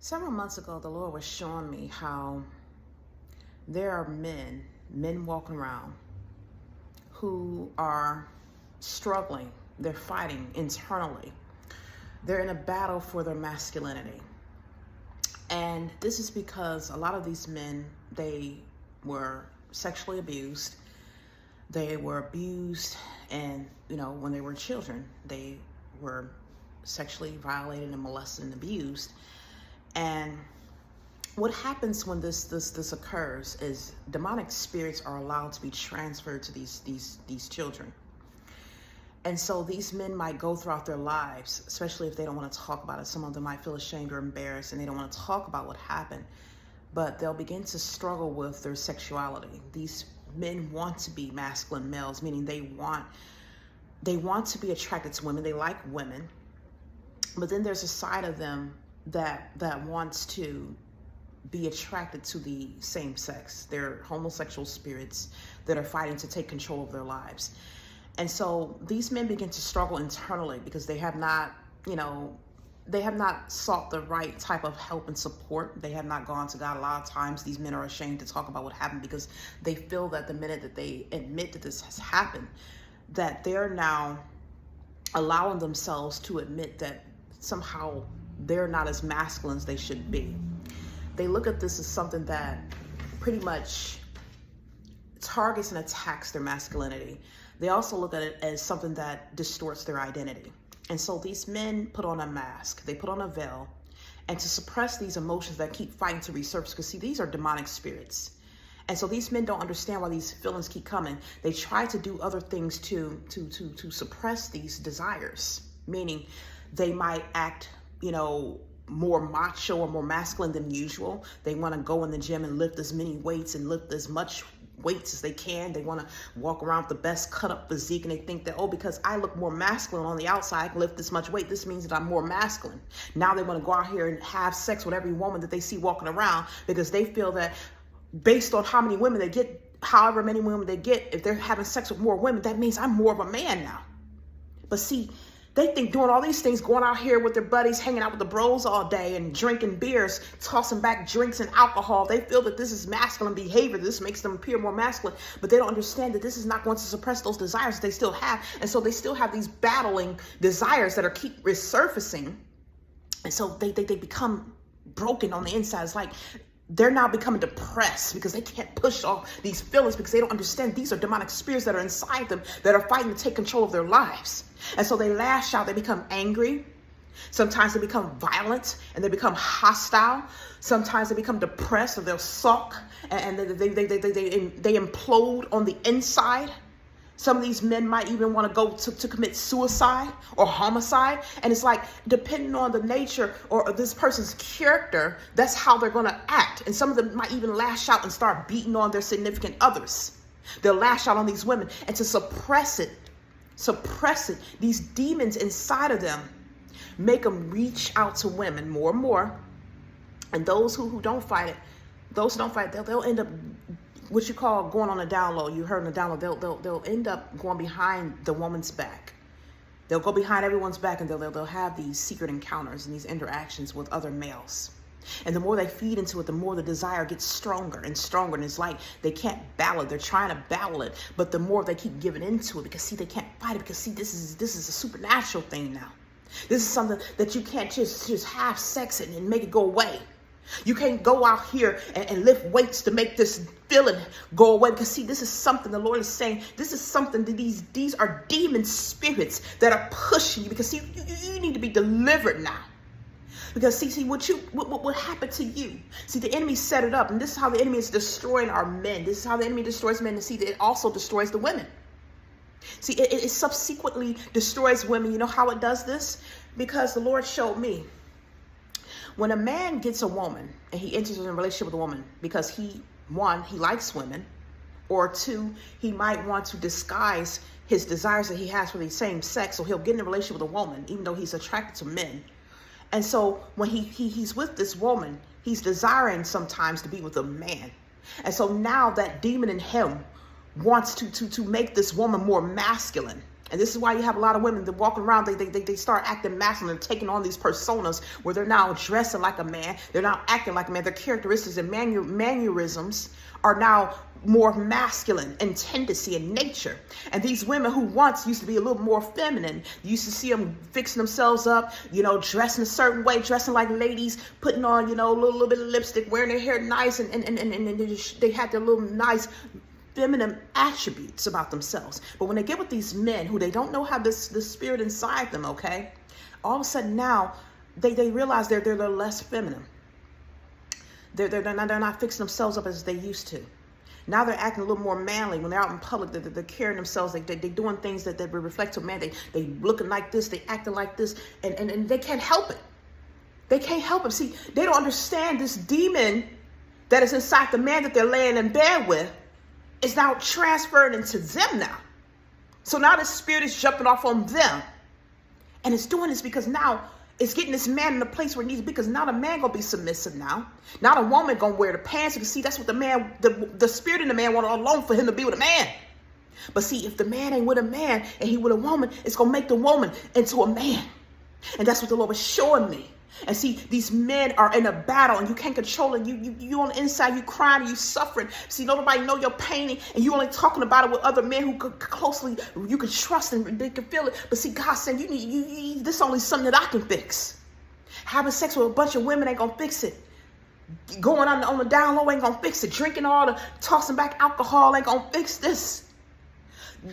Several months ago, the Lord was showing me how there are men walking around who are struggling. They're fighting internally. They're in a battle for their masculinity. And this is because a lot of these men, they were sexually abused. They were abused and, when they were children, they were sexually violated and molested and abused. And what happens when this occurs is demonic spirits are allowed to be transferred to these children. And so these men might go throughout their lives, especially if they don't want to talk about it. Some of them might feel ashamed or embarrassed and they don't want to talk about what happened, but they'll begin to struggle with their sexuality. These men want to be masculine males, meaning they want to be attracted to women. They like women, but then there's a side of them that wants to be attracted to the same sex. They're homosexual spirits that are fighting to take control of their lives. And so these men begin to struggle internally because they have not sought the right type of help and support. They have not gone to God. A lot of times these men are ashamed to talk about what happened because they feel that the minute that they admit that this has happened, that they're now allowing themselves to admit that somehow they're not as masculine as they should be. They look at this as something that pretty much targets and attacks their masculinity. They also look at it as something that distorts their identity. And so these men put on a mask, they put on a veil, and to suppress these emotions that keep fighting to resurface, because see, these are demonic spirits. And so these men don't understand why these feelings keep coming. They try to do other things to suppress these desires, meaning they might act, more macho or more masculine than usual. They want to go in the gym and lift as many weights and lift as much weights as they can. They want to walk around with the best cut up physique, and they think that, because I look more masculine on the outside, I can lift this much weight, this means that I'm more masculine. Now they want to go out here and have sex with every woman that they see walking around because they feel that based on how many women they get, however many women they get, if they're having sex with more women, that means I'm more of a man now. But see, they think doing all these things, going out here with their buddies, hanging out with the bros all day and drinking beers, tossing back drinks and alcohol, they feel that this is masculine behavior. This makes them appear more masculine, but they don't understand that this is not going to suppress those desires that they still have. And so they still have these battling desires that are keep resurfacing. And so they become broken on the inside. It's like they're now becoming depressed because they can't push off these feelings because they don't understand these are demonic spirits that are inside them that are fighting to take control of their lives. And so they lash out, they become angry. Sometimes they become violent and they become hostile. Sometimes they become depressed or they'll sulk and they implode on the inside. Some of these men might even want to go to commit suicide or homicide. And it's like, depending on the nature or this person's character, that's how they're going to act. And some of them might even lash out and start beating on their significant others. They'll lash out on these women, and to suppress it, these demons inside of them make them reach out to women more and more. And those who don't fight it, they'll end up what you call going on a down low. You heard on the down low, they'll end up going behind the woman's back. They'll go behind everyone's back, and they'll have these secret encounters and these interactions with other males. And the more they feed into it, the more the desire gets stronger and stronger. And it's like they can't battle it. They're trying to battle it, but the more they keep giving into it, because see, they can't fight it, because see, this is a supernatural thing now. This is something that you can't just have sex in and make it go away. You can't go out here and lift weights to make this feeling go away. Because see, this is something the Lord is saying. This is something that these are demon spirits that are pushing you. Because see, you need to be delivered now. Because see what happened to you. See, the enemy set it up, and this is how the enemy is destroying our men. This is how the enemy destroys men. And see, it also destroys the women. See, it subsequently destroys women. You know how it does this? Because the Lord showed me. When a man gets a woman and he enters in a relationship with a woman because he likes women, or two, he might want to disguise his desires that he has for the same sex, so he'll get in a relationship with a woman even though he's attracted to men. And so when he's with this woman, he's desiring sometimes to be with a man. And so now that demon in him wants to make this woman more masculine. And this is why you have a lot of women that walking around, they start acting masculine and taking on these personas where they're now dressing like a man. They're now acting like a man. Their characteristics and mannerisms are now more masculine in tendency and nature. And these women who once used to be a little more feminine, you used to see them fixing themselves up, dressing a certain way, dressing like ladies, putting on, a little bit of lipstick, wearing their hair nice, and they had their little nice feminine attributes about themselves. But when they get with these men who they don't know have this spirit inside them, okay, all of a sudden now they realize they're less feminine. They're not fixing themselves up as they used to. Now they're acting a little more manly when they're out in public. They're carrying themselves. They're doing things that reflect to man. They looking like this. They acting like this, and they can't help it. They can't help it. See, they don't understand this demon that is inside the man that they're laying in bed with is now transferred into them now. So now the spirit is jumping off on them, and it's doing this because now it's getting this man in the place where he needs to be, because now the man gonna be submissive now. Now the woman gonna wear the pants. You can see that's what the man, the spirit in the man wanted all along, for him to be with a man. But see, if the man ain't with a man and he with a woman, it's gonna make the woman into a man. And that's what the Lord was showing me. And see, these men are in a battle and you can't control it. You on the inside, you crying and you suffering. See, nobody know your pain, and you only talking about it with other men who could closely, you can trust and they can feel it. But see, God said, you this is only something that I can fix. Having sex with a bunch of women ain't gonna fix it. Going on the down low ain't gonna fix it. Drinking all the tossing back alcohol ain't gonna fix this.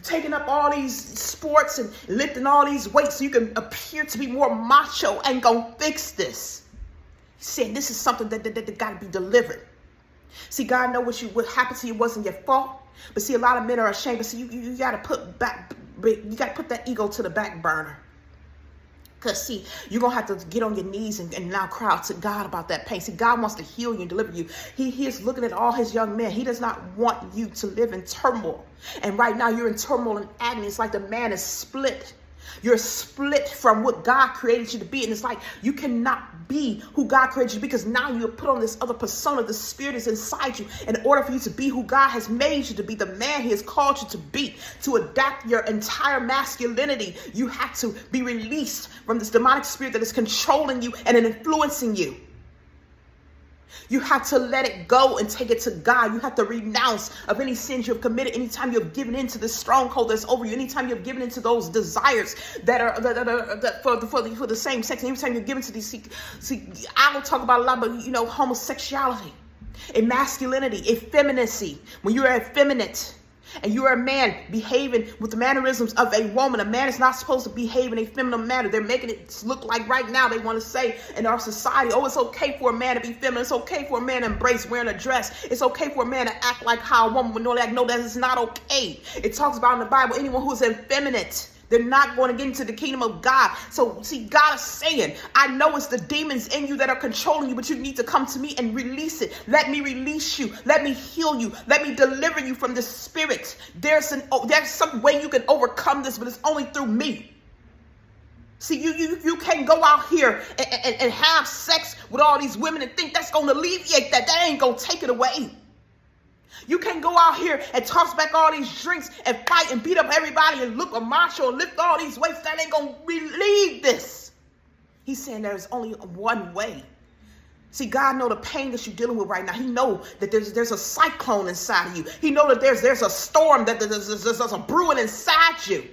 Taking up all these sports and lifting all these weights so you can appear to be more macho ain't gonna fix this. He's saying this is something that got to be delivered. See, God know what happened to you wasn't your fault. But see, a lot of men are ashamed. But see, you got to put that ego to the back burner. Because see, you're going to have to get on your knees and now cry out to God about that pain. See, God wants to heal you and deliver you. He is looking at all his young men. He does not want you to live in turmoil. And right now you're in turmoil and agony. It's like the man is split. You're split from what God created you to be. And it's like you cannot be who God created you to be, because now you have put on this other persona. The spirit is inside you. In order for you to be who God has made you to be, the man he has called you to be, to adapt your entire masculinity, you have to be released from this demonic spirit that is controlling you and influencing you. You have to let it go and take it to God. You have to renounce of any sins you have committed. Anytime you've given into the stronghold that's over you, anytime you've given into those desires that are for the same sex, and anytime you're given to these, see, I don't talk about a lot, but homosexuality, masculinity, effeminacy. When you're effeminate and you're a man behaving with the mannerisms of a woman, a man is not supposed to behave in a feminine manner. They're making it look like right now they want to say in our society, oh, it's okay for a man to be feminine. It's okay for a man to embrace wearing a dress. It's okay for a man to act like how a woman would normally act. No, that is not okay. It talks about in the Bible, anyone who is effeminate, they're not going to get into the kingdom of God. So see, God is saying, I know it's the demons in you that are controlling you, but you need to come to me and release it. Let me release you. Let me heal you. Let me deliver you from this spirit. There's some way you can overcome this, but it's only through me. See, you can't go out here and have sex with all these women and think that's going to alleviate that. That ain't going to take it away. You can't go out here and toss back all these drinks and fight and beat up everybody and look a macho and lift all these weights. That ain't going to relieve this. He's saying there's only one way. See, God know the pain that you're dealing with right now. He know that there's a cyclone inside of you. He know that there's a storm, that there's a brewing inside you.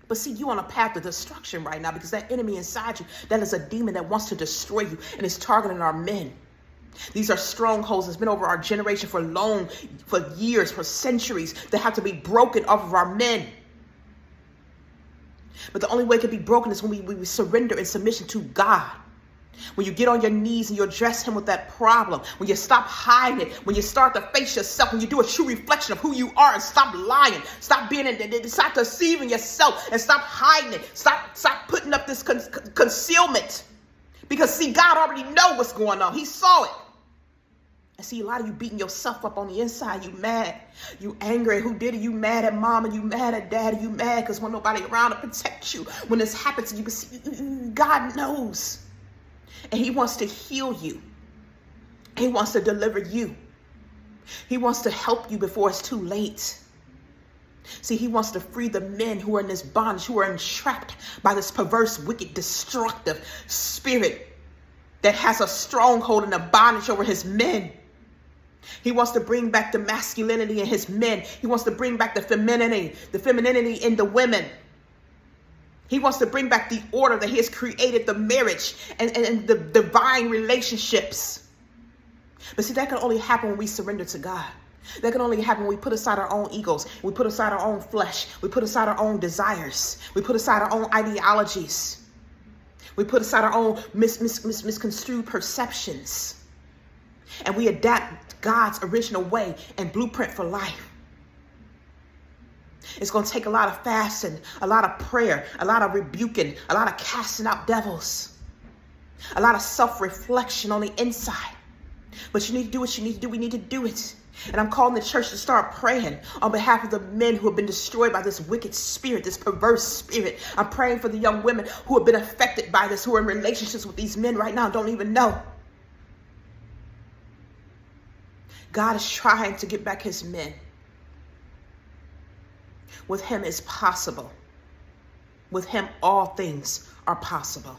But see, you on a path to destruction right now, because that enemy inside you, that is a demon that wants to destroy you and is targeting our men. These are strongholds that's been over our generation for years, for centuries, that have to be broken off of our men. But the only way it can be broken is when we surrender in submission to God. When you get on your knees and you address him with that problem, when you stop hiding it, when you start to face yourself, when you do a true reflection of who you are and stop lying, stop stop deceiving yourself and stop hiding it. Stop putting up this concealment. Because see, God already know what's going on. He saw it. I see a lot of you beating yourself up on the inside. You mad. You angry. Who did it? You mad at mama. You mad at daddy. You mad because when nobody around to protect you. When this happens, you can see God knows. And he wants to heal you. He wants to deliver you. He wants to help you before it's too late. See, he wants to free the men who are in this bondage, who are entrapped by this perverse, wicked, destructive spirit that has a stronghold and a bondage over his men. He wants to bring back the masculinity in his men. He wants to bring back the femininity in the women. He wants to bring back the order that he has created, the marriage and the divine relationships. But see, that can only happen when we surrender to God. That can only happen when we put aside our own egos. We put aside our own flesh. We put aside our own desires. We put aside our own ideologies. We put aside our own misconstrued perceptions. And we adapt God's original way and blueprint for life. It's going to take a lot of fasting, a lot of prayer, a lot of rebuking, a lot of casting out devils, a lot of self-reflection on the inside. But you need to do what you need to do. We need to do it. And I'm calling the church to start praying on behalf of the men who have been destroyed by this wicked spirit, this perverse spirit. I'm praying for the young women who have been affected by this, who are in relationships with these men right now, don't even know. God is trying to get back his men. With him it's possible. With him all things are possible.